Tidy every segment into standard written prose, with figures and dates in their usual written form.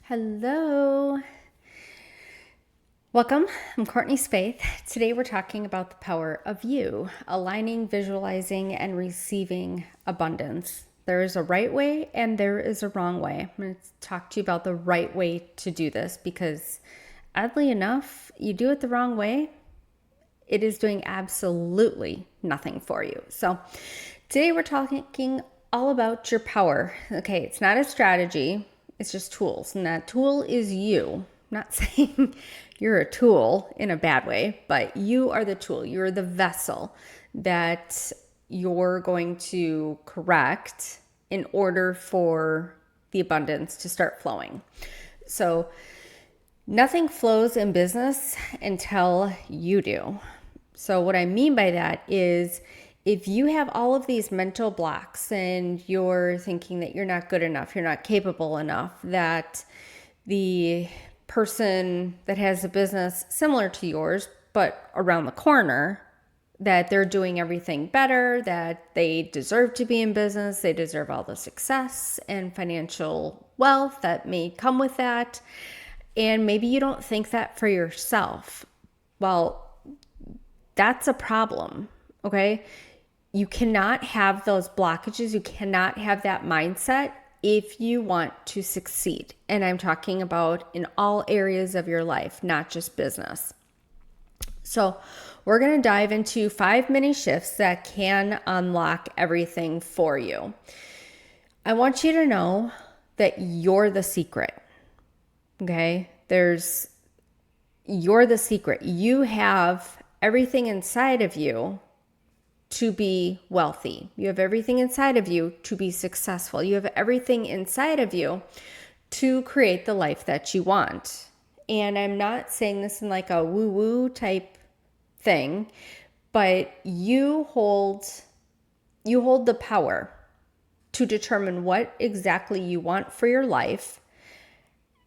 Hello. Welcome. I'm Courtney Spaeth. Today we're talking about the power of you, aligning, visualizing, and receiving abundance. There is a right way and there is a wrong way. I'm going to talk to you about the right way to do this because, oddly enough, you do it the wrong way, it is doing absolutely nothing for you. So today we're talking all about your power. Okay, it's not a strategy, it's just tools. And that tool is you. I'm not saying you're a tool in a bad way, but you are the tool. You're the vessel that you're going to correct in order for the abundance to start flowing. So nothing flows in business until you do. So what I mean by that is if you have all of these mental blocks and you're thinking that you're not good enough, you're not capable enough, that the person that has a business similar to yours, but around the corner, that they're doing everything better, that they deserve to be in business, they deserve all the success and financial wealth that may come with that. And maybe you don't think that for yourself. Well, that's a problem, okay? You cannot have those blockages. You cannot have that mindset if you want to succeed. And I'm talking about in all areas of your life, not just business. So we're going to dive into 5 mini shifts that can unlock everything for you. I want you to know that you're the secret. Okay? You're the secret. You have everything inside of you to be wealthy. You have everything inside of you to be successful. You have everything inside of you to create the life that you want. And I'm not saying this in like a woo-woo type thing, but you hold the power to determine what exactly you want for your life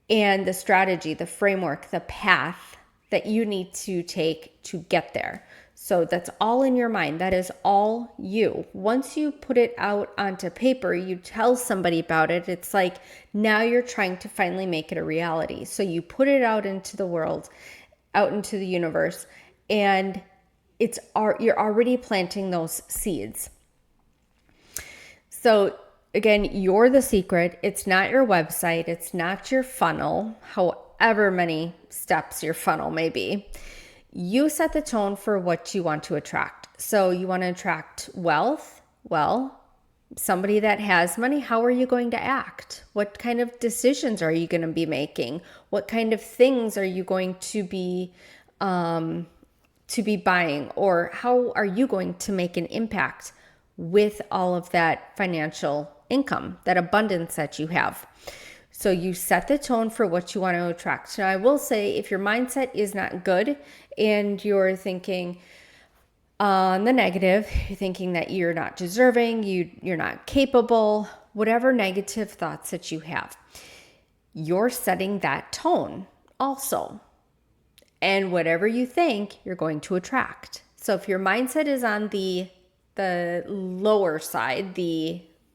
and the strategy, the framework, the path that you need to take to get there. So that's all in your mind. That is all you. Once you put it out onto paper, you tell somebody about it. It's like now you're trying to finally make it a reality. So you put it out into the world, out into the universe, and you're already planting those seeds. So again, you're the secret. It's not your website. It's not your funnel, however many steps your funnel may be. You set the tone for what you want to attract. So you want to attract wealth. Well, somebody that has money, how are you going to act? What kind of decisions are you going to be making? What kind of things are you going to be buying? Or how are you going to make an impact with all of that financial income, that abundance that you have? So you set the tone for what you want to attract. Now, I will say if your mindset is not good and you're thinking on the negative, you're thinking that you're not deserving, you're not capable, whatever negative thoughts that you have, you're setting that tone also. And whatever you think, you're going to attract. So if your mindset is on the lower side,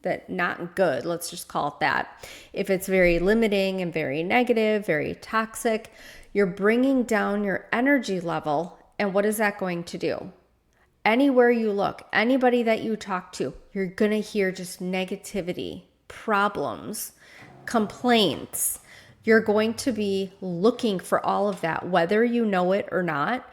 that not good, let's just call it that. If it's very limiting and very negative, very toxic, you're bringing down your energy level. And what is that going to do? Anywhere you look, anybody that you talk to, you're going to hear just negativity, problems, complaints. You're going to be looking for all of that, whether you know it or not.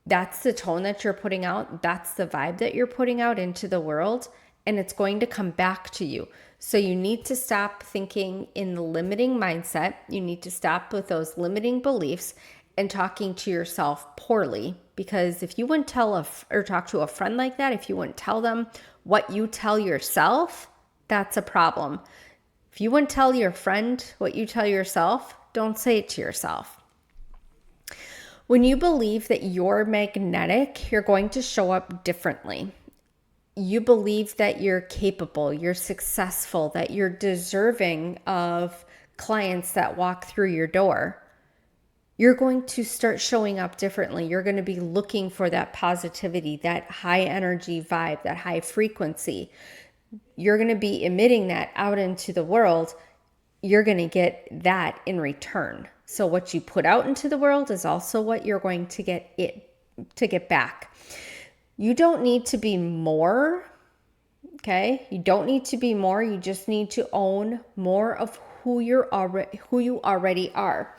That's the tone that you're putting out. That's the vibe that you're putting out into the world. And it's going to come back to you. So you need to stop thinking in the limiting mindset. You need to stop with those limiting beliefs and talking to yourself poorly. Because if you wouldn't or talk to a friend like that, if you wouldn't tell them what you tell yourself, that's a problem. If you wouldn't tell your friend what you tell yourself, don't say it to yourself. When you believe that you're magnetic, you're going to show up differently. You believe that you're capable, you're successful, that you're deserving of clients that walk through your door, you're going to start showing up differently. You're going to be looking for that positivity, that high energy vibe, that high frequency. You're going to be emitting that out into the world. you're going to get that in return. So what you put out into the world is also what you're going to get back. You don't need to be more, okay? You don't need to be more. You just need to own more of who you already are.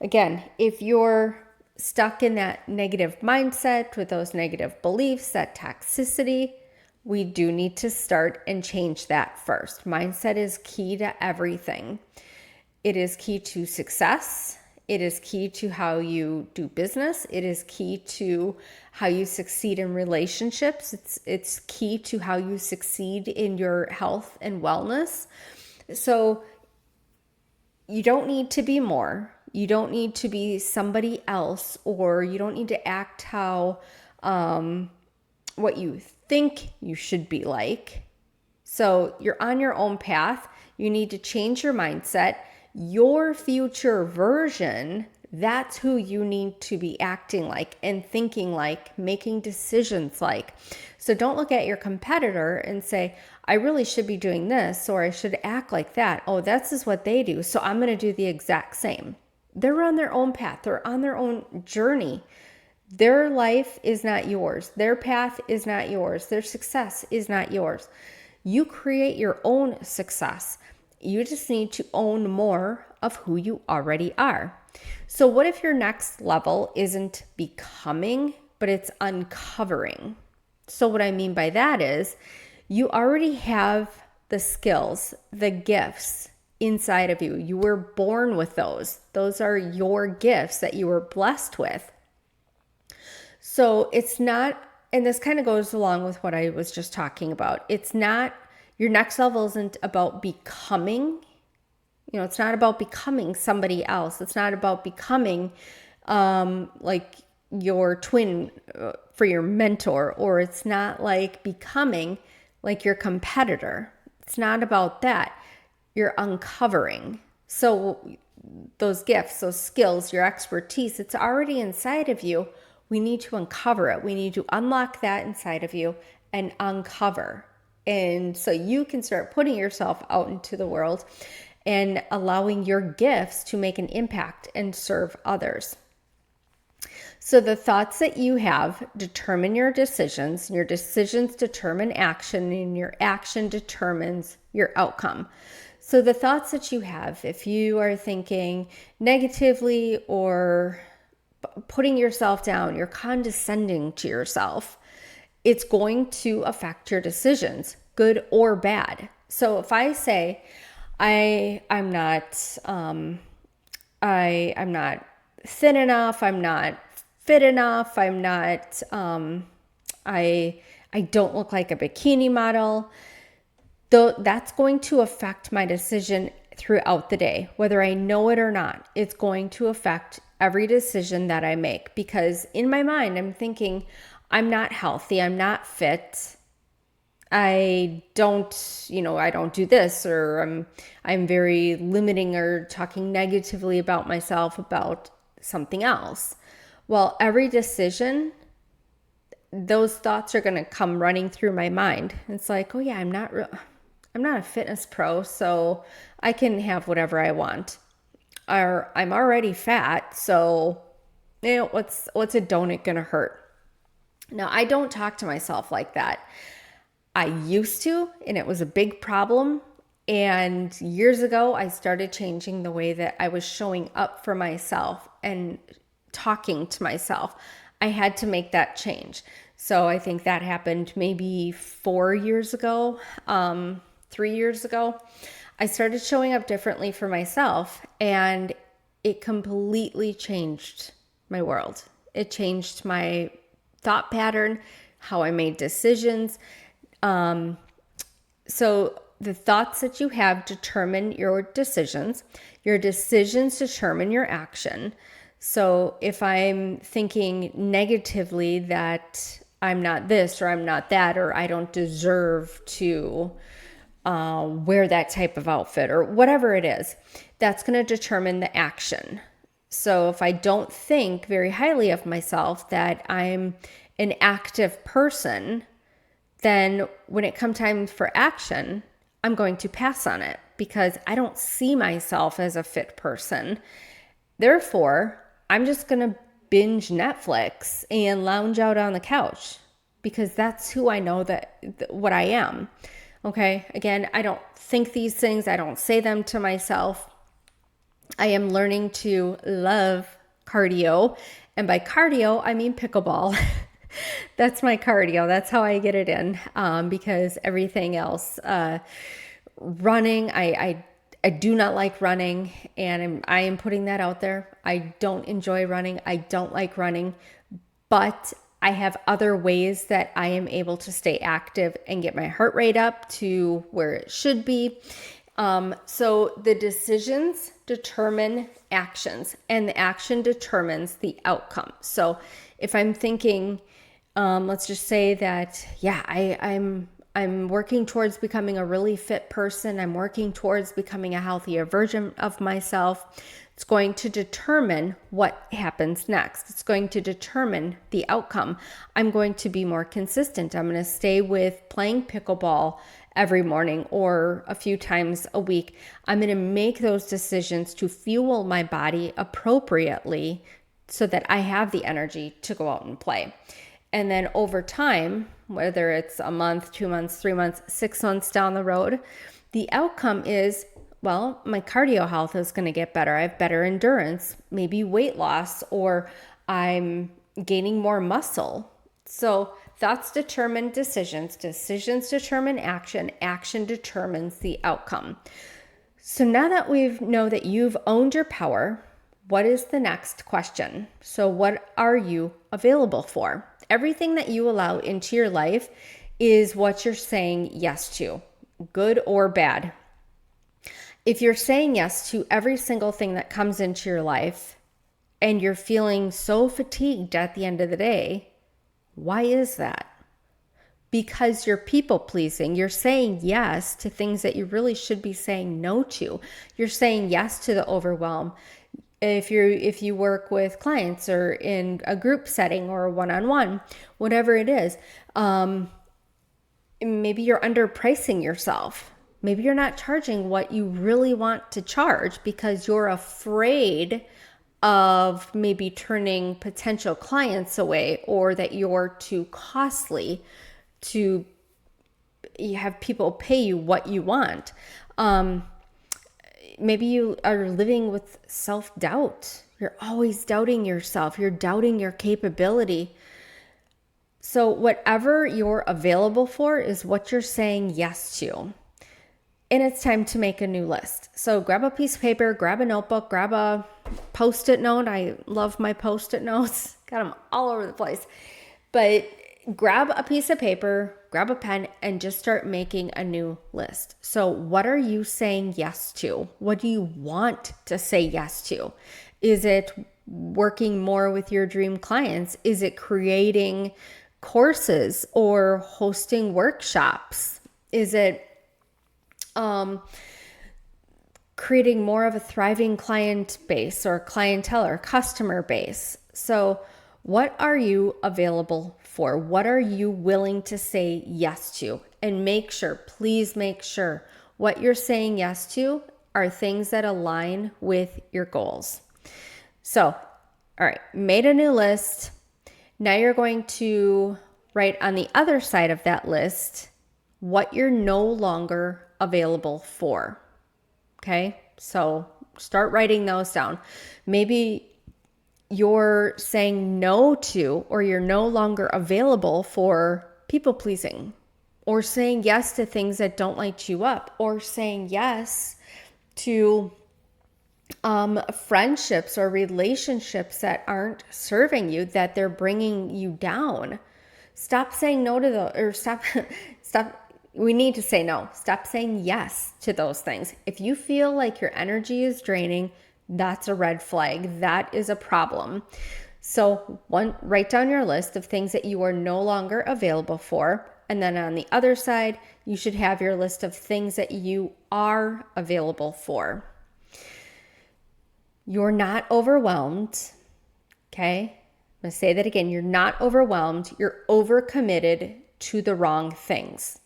Again, if you're stuck in that negative mindset with those negative beliefs, that toxicity, we do need to start and change that first. Mindset is key to everything. It is key to success. It is key to how you do business. It is key to how you succeed in relationships. It's key to how you succeed in your health and wellness. So you don't need to be more. You don't need to be somebody else, or you don't need to act how what you think you should be like. So you're on your own path. You need to change your mindset. Your future version, that's who you need to be acting like and thinking like, making decisions like. So don't look at your competitor and say, I really should be doing this, or I should act like that. Oh, this is what they do, so I'm going to do the exact same. They're on their own path. They're on their own journey. Their life is not yours. Their path is not yours. Their success is not yours. You create your own success. You just need to own more of who you already are. So what if your next level isn't becoming, but it's uncovering? So what I mean by that is you already have the skills, the gifts inside of you. You were born with those. Those are your gifts that you were blessed with. So it's not, and this kind of goes along with what I was just talking about. It's not, your next level isn't about becoming, it's not about becoming somebody else. It's not about becoming like your twin for your mentor, or it's not like becoming like your competitor. It's not about that. You're uncovering. So those gifts, those skills, your expertise, it's already inside of you. We need to uncover it. We need to unlock that inside of you and uncover. And so you can start putting yourself out into the world and allowing your gifts to make an impact and serve others. So the thoughts that you have determine your decisions. Your decisions determine action, and your action determines your outcome. So the thoughts that you have, if you are thinking negatively or putting yourself down, you're condescending to yourself, it's going to affect your decisions, good or bad. So if I say, I'm not thin enough, I'm not fit enough, I'm not, I don't look like a bikini model, though that's going to affect my decision throughout the day, whether I know it or not. It's going to affect every decision that I make, because in my mind, I'm thinking, I'm not healthy, I'm not fit, I don't do this, or I'm very limiting or talking negatively about myself about something else. Well, every decision, those thoughts are going to come running through my mind. It's like, oh yeah, I'm not a fitness pro, so I can have whatever I want. Or I'm already fat, so what's a donut going to hurt? Now, I don't talk to myself like that. I used to, and it was a big problem. And years ago, I started changing the way that I was showing up for myself and talking to myself. I had to make that change. So I think that happened maybe 4 years ago, 3 years ago. I started showing up differently for myself, and it completely changed my world. It changed my thought pattern, how I made decisions. So the thoughts that you have determine your decisions. Your decisions determine your action. So if I'm thinking negatively that I'm not this, or I'm not that, or I don't deserve to wear that type of outfit, or whatever it is, that's going to determine the action. So if I don't think very highly of myself, that I'm an active person, then when it comes time for action, I'm going to pass on it, because I don't see myself as a fit person. Therefore, I'm just going to binge Netflix and lounge out on the couch because that's who I know what I am. Okay. Again, I don't think these things. I don't say them to myself. I am learning to love cardio. And by cardio, I mean pickleball. That's my cardio. That's how I get it in. Because everything else, running, I do not like running, and I am putting that out there. I don't enjoy running. I don't like running, but I have other ways that I am able to stay active and get my heart rate up to where it should be. So the decisions determine actions, and the action determines the outcome. So if I'm thinking, let's just say that, yeah, I'm working towards becoming a really fit person. I'm working towards becoming a healthier version of myself. It's going to determine what happens next. It's going to determine the outcome. I'm going to be more consistent. I'm going to stay with playing pickleball every morning or a few times a week. I'm going to make those decisions to fuel my body appropriately so that I have the energy to go out and play. And then over time, whether it's a month, 2 months, 3 months, 6 months down the road, the outcome is, well, my cardio health is going to get better. I have better endurance, maybe weight loss, or I'm gaining more muscle. So thoughts determine decisions. Decisions determine action. Action determines the outcome. So now that we know that you've owned your power, what is the next question? So what are you available for? Everything that you allow into your life is what you're saying yes to, good or bad. If you're saying yes to every single thing that comes into your life and you're feeling so fatigued at the end of the day, why is that? Because you're people pleasing. You're saying yes to things that you really should be saying no to. You're saying yes to the overwhelm. If you work with clients or in a group setting or a one-on-one, whatever it is, maybe you're underpricing yourself. Maybe you're not charging what you really want to charge because you're afraid of maybe turning potential clients away, or that you're too costly to have people pay you what you want. Maybe you are living with self-doubt. You're always doubting yourself. You're doubting your capability. So whatever you're available for is what you're saying yes to. And it's time to make a new list. So grab a piece of paper, grab a notebook, grab a Post-it note. I love my Post-it notes. Got them all over the place. But grab a piece of paper, grab a pen, and just start making a new list. So what are you saying yes to? What do you want to say yes to? Is it working more with your dream clients? Is it creating courses or hosting workshops? Is it creating more of a thriving client base or clientele or customer base? So what are you available for? What are you willing to say yes to? And please make sure what you're saying yes to are things that align with your goals. So, all right, made a new list. Now you're going to write on the other side of that list what you're no longer available for. Okay, so start writing those down. Maybe you're saying no to, or you're no longer available for people pleasing, or saying yes to things that don't light you up, or saying yes to friendships or relationships that aren't serving you, that they're bringing you down. Stop saying no to those, or stop. We need to say no. Stop saying yes to those things. If you feel like your energy is draining, that's a red flag. That is a problem. So write down your list of things that you are no longer available for. And then on the other side, you should have your list of things that you are available for. You're not overwhelmed. Okay? I'm going to say that again. You're not overwhelmed. You're overcommitted to the wrong things.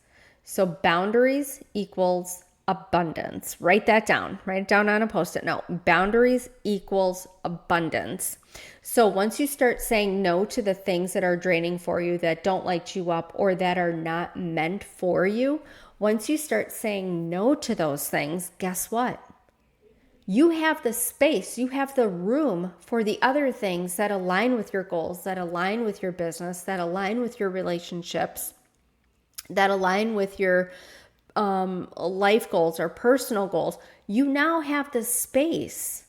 So boundaries equals abundance. Write that down. Write it down on a Post-it note. Boundaries equals abundance. So once you start saying no to the things that are draining for you, that don't light you up, or that are not meant for you, once you start saying no to those things, guess what? You have the space, you have the room for the other things that align with your goals, that align with your business, that align with your relationships, that align with your life goals or personal goals. You now have the space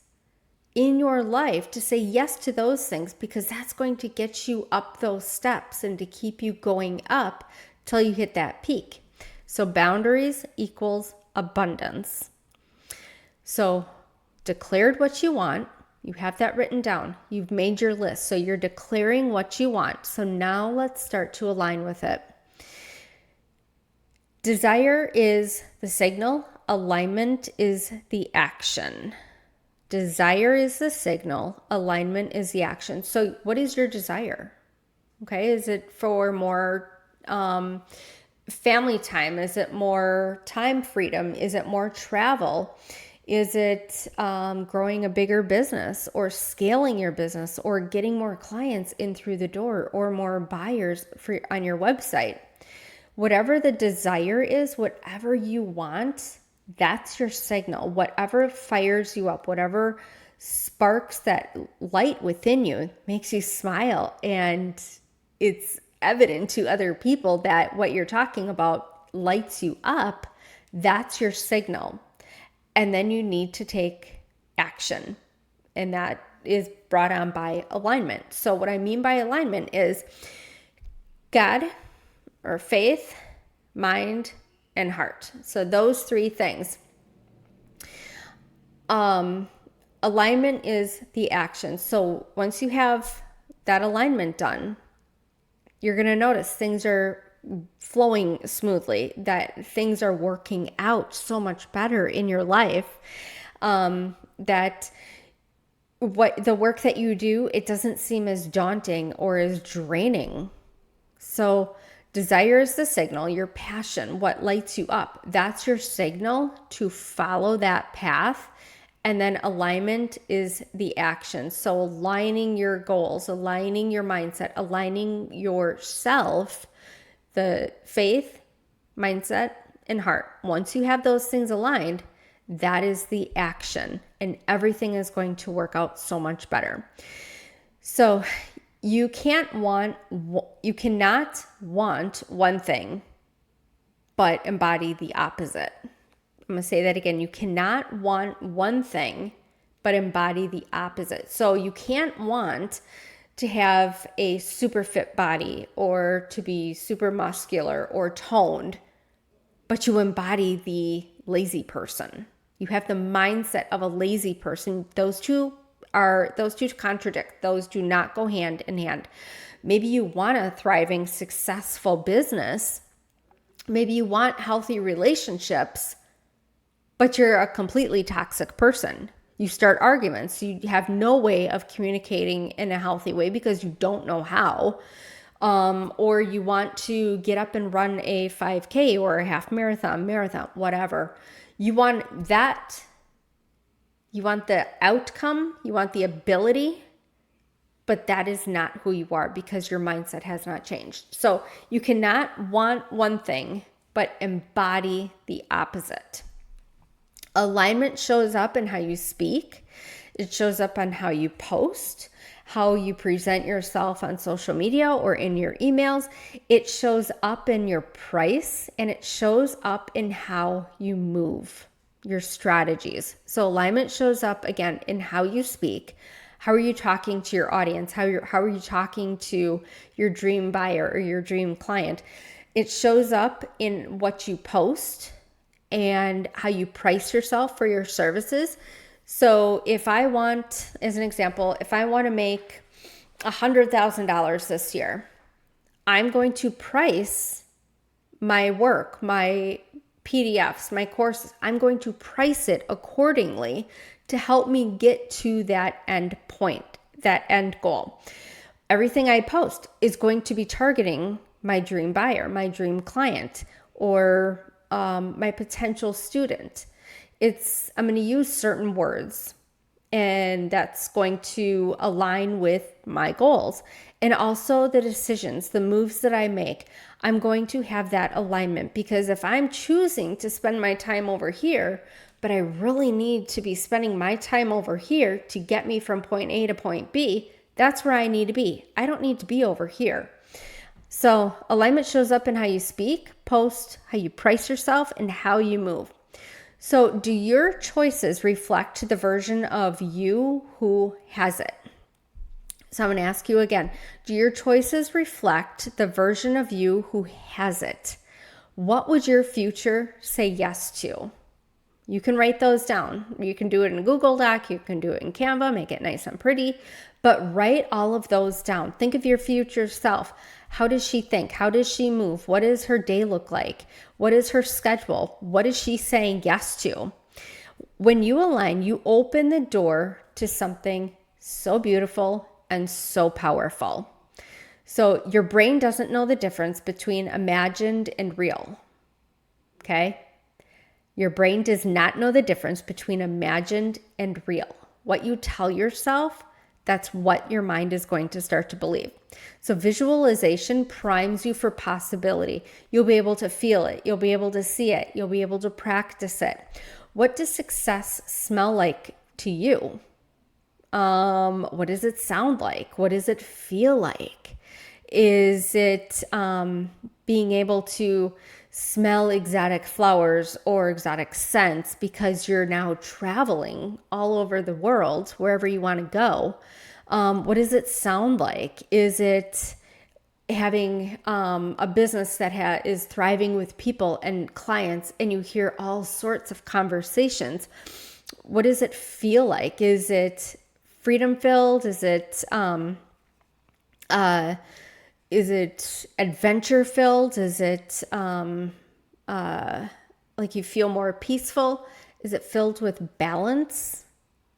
in your life to say yes to those things, because that's going to get you up those steps and to keep you going up till you hit that peak. So boundaries equals abundance. So declared what you want. You have that written down. You've made your list. So you're declaring what you want. So now let's start to align with it. Desire is the signal. Alignment is the action. Desire is the signal. Alignment is the action. So what is your desire? Okay. Is it for more family time? Is it more time freedom? Is it more travel? Is it growing a bigger business, or scaling your business, or getting more clients in through the door, or more buyers on your website? Whatever the desire is, whatever you want, that's your signal. Whatever fires you up, whatever sparks that light within you, makes you smile, and it's evident to other people that what you're talking about lights you up, that's your signal. And then you need to take action. And that is brought on by alignment. So what I mean by alignment is God, or faith, mind, and heart. So those three things. Alignment is the action. So once you have that alignment done, you're going to notice things are flowing smoothly, that things are working out so much better in your life, that what the work that you do, it doesn't seem as daunting or as draining. So desire is the signal, your passion, what lights you up. That's your signal to follow that path. And then alignment is the action. So aligning your goals, aligning your mindset, aligning yourself, the faith, mindset, and heart. Once you have those things aligned, that is the action, and everything is going to work out so much better. So you cannot want one thing, but embody the opposite. I'm going to say that again. You cannot want one thing, but embody the opposite. So you can't want to have a super fit body, or to be super muscular or toned, but you embody the lazy person. You have the mindset of a lazy person. Those two contradict. Those do not go hand in hand. Maybe you want a thriving, successful business. Maybe you want healthy relationships, but you're a completely toxic person. You start arguments. You have no way of communicating in a healthy way because you don't know how. Or you want to get up and run a 5K or a half marathon, whatever. You want that. You want the outcome. You want the ability. But that is not who you are, because your mindset has not changed. So you cannot want one thing, but embody the opposite. Alignment shows up in how you speak. It shows up on how you post, how you present yourself on social media or in your emails. It shows up in your price, and it shows up in how you move, your strategies. So alignment shows up again in how you speak. How are you talking to your audience? How are you talking to your dream buyer or your dream client? It shows up in what you post and how you price yourself for your services. So if I want, as an example, if I want to make $100,000 this year, I'm going to price my work, my PDFs, my courses. I'm going to price it accordingly to help me get to that end point, that end goal. Everything I post is going to be targeting my dream buyer, my dream client, or my potential student. I'm going to use certain words, and that's going to align with my goals. And also the decisions, the moves that I make, I'm going to have that alignment, because if I'm choosing to spend my time over here, but I really need to be spending my time over here to get me from point A to point B, that's where I need to be. I don't need to be over here. So alignment shows up in how you speak, post, how you price yourself, and how you move. So do your choices reflect the version of you who has it? So I'm going to ask you again, do your choices reflect the version of you who has it? What would your future say yes to? You can write those down. You can do it in a Google Doc. You can do it in Canva, make it nice and pretty, but write all of those down. Think of your future self. How does she think? How does she move? What does her day look like? What is her schedule? What is she saying yes to? When you align, you open the door to something so beautiful and so powerful. So your brain doesn't know the difference between imagined and real. Okay? Your brain does not know the difference between imagined and real. What you tell yourself, that's what your mind is going to start to believe. So visualization primes you for possibility. You'll be able to feel it. You'll be able to see it. You'll be able to practice it. What does success smell like to you? What does it sound like? What does it feel like? Is it being able to smell exotic flowers or exotic scents because you're now traveling all over the world, wherever you want to go? What does it sound like? Is it having a business that is thriving with people and clients, and you hear all sorts of conversations? What does it feel like? Is it freedom filled? Is it adventure filled? Is it like you feel more peaceful? Is it filled with balance?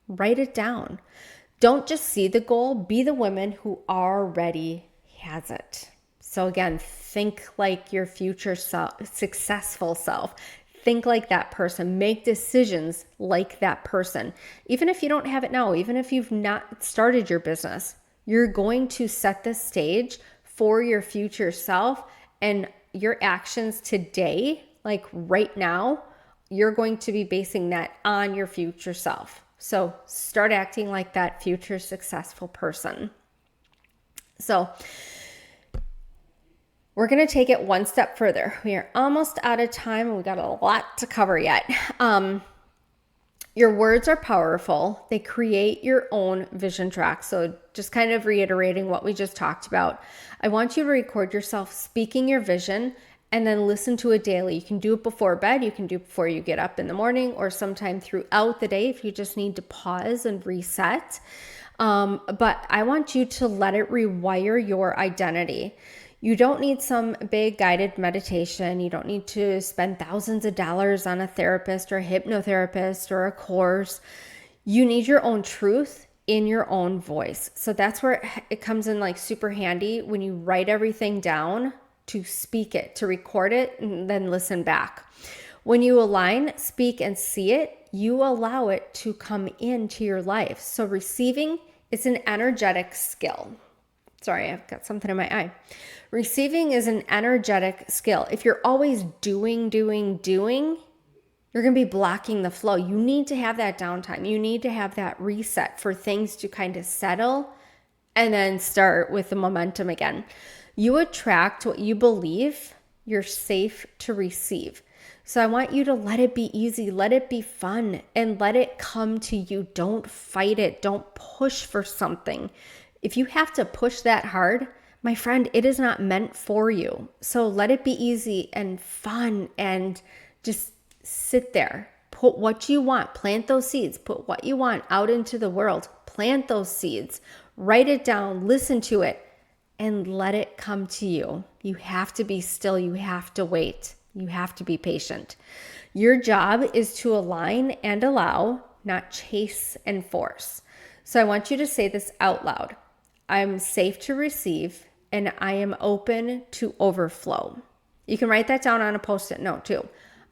Write it down. Don't just see the goal, be the woman who already has it. So again, think like your future successful self. Think like that person. Make decisions like that person. Even if you don't have it now, even if you've not started your business, you're going to set the stage for your future self, and your actions today, like right now, you're going to be basing that on your future self. So start acting like that future successful person. So we're going to take it one step further. We are almost out of time and we got a lot to cover yet. Your words are powerful. They create your own vision track. So just kind of reiterating what we just talked about, I want you to record yourself speaking your vision and then listen to it daily. You can do it before bed. You can do it before you get up in the morning, or sometime throughout the day if you just need to pause and reset. But I want you to let it rewire your identity. You don't need some big guided meditation. You don't need to spend thousands of dollars on a therapist or a hypnotherapist or a course. You need your own truth in your own voice. So that's where it comes in like super handy when you write everything down, to speak it, to record it, and then listen back. When you align, speak, and see it, you allow it to come into your life. So receiving is an energetic skill. Sorry, I've got something in my eye. Receiving is an energetic skill. If you're always doing, you're going to be blocking the flow. You need to have that downtime. You need to have that reset for things to kind of settle and then start with the momentum again. You attract what you believe you're safe to receive. So I want you to let it be easy, let it be fun, and let it come to you. Don't fight it. Don't push for something. If you have to push that hard, my friend, it is not meant for you. So let it be easy and fun, and just sit there. Put what you want, plant those seeds, put what you want out into the world, plant those seeds, write it down, listen to it, and let it come to you. You have to be still. You have to wait. You have to be patient. Your job is to align and allow, not chase and force. So I want you to say this out loud. I'm safe to receive, and I am open to overflow. You can write that down on a Post-it note too.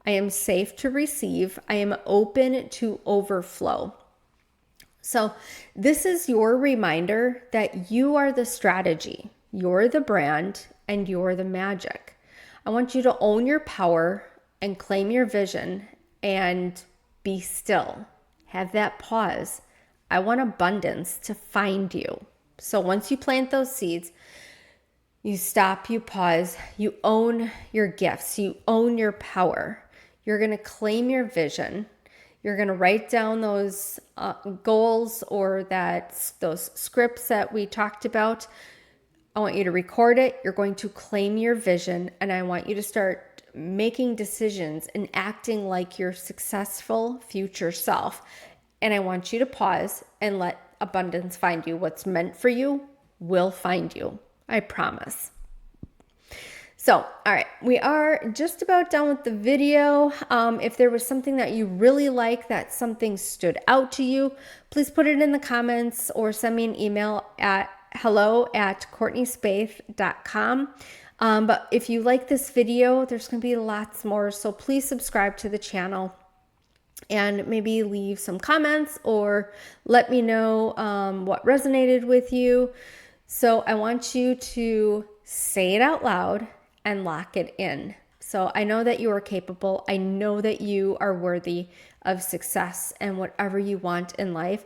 I am safe to receive. I am open to overflow. So this is your reminder that you are the strategy, you're the brand, and you're the magic. I want you to own your power and claim your vision and be still. Have that pause. I want abundance to find you. So once you plant those seeds, you stop, you pause, you own your gifts, you own your power. You're going to claim your vision. You're going to write down those goals or those scripts that we talked about. I want you to record it. You're going to claim your vision, and I want you to start making decisions and acting like your successful future self. And I want you to pause and let abundance find you. What's meant for you will find you. I promise. So, all right, we are just about done with the video. If there was something that you really like, that something stood out to you, please put it in the comments or send me an email at hello@courtneyspaeth.com. But if you like this video, there's going to be lots more. So please subscribe to the channel and maybe leave some comments or let me know what resonated with you. So I want you to say it out loud and lock it in. So I know that you are capable. I know that you are worthy of success and whatever you want in life.